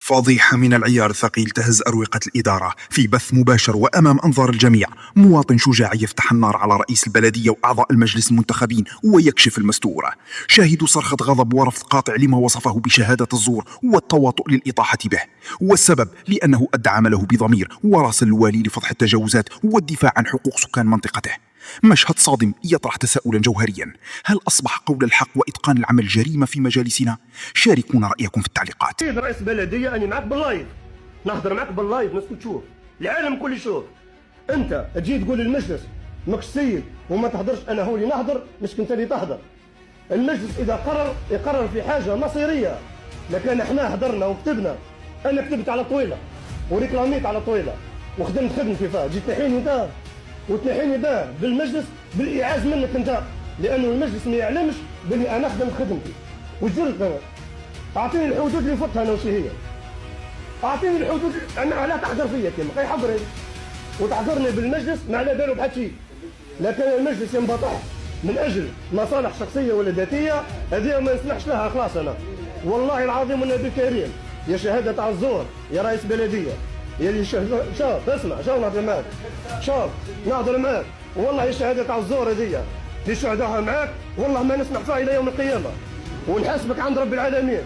فضيحة من العيار الثقيل تهز أروقة الإدارة في بث مباشر وأمام أنظار الجميع. مواطن شجاع يفتح النار على رئيس البلدية وأعضاء المجلس المنتخبين ويكشف المستورة. شاهدوا صرخة غضب ورفض قاطع لما وصفه بشهادة الزور والتواطؤ للإطاحة به، والسبب لأنه أدى عمله بضمير وراسل الوالي لفضح التجاوزات والدفاع عن حقوق سكان منطقته. مشهد صادم يطرح تساؤلا جوهريا: هل أصبح قول الحق وإتقان العمل جريمة في مجالسنا؟ شاركونا رأيكم في التعليقات. سيد رئيس بلدية أنا معك باللايف، نهضر معك باللايف، الناس تشوف، العالم كل يشوف. أنت تجي تقول المجلس ماكش سيد وما تهضرش، أنا هو اللي نهضر مش كنت اللي تهضر. المجلس إذا قرر يقرر في حاجة مصيرية، لكن احنا هضرنا وكتبنا. أنا كتبت على طويلة وريكلاميت على طويلة وخدمت خدمتي فيها، جيت تحيني أنت وتنحيني باه بالمجلس بالإعاز منك أنت، لأنه المجلس ما يعلمش بلي أنا خدمت خدمتي وجرت أنا. أعطيني الحدود اللي فتها أنا وش هي، أعطيني الحدود. أنا لا تحضر فيا كيما خي حضري وتحضرني بالمجلس ما على باله بحد شيء، لكن المجلس ينبطح من أجل مصالح شخصية ولا ذاتية، هذه ما نسمحش لها. خلاص أنا والله العظيم والنبي الكريم يا شهادة على الزور يا رئيس بلدية يا اللي شوف اسمع شوف نهضر معاك، شوف نهضر معاك والله يا شهادة على الزور هذيا اللي شهدوها معاك والله ما نسمح فيها إلى يوم القيامة ونحاسبك عند رب العالمين.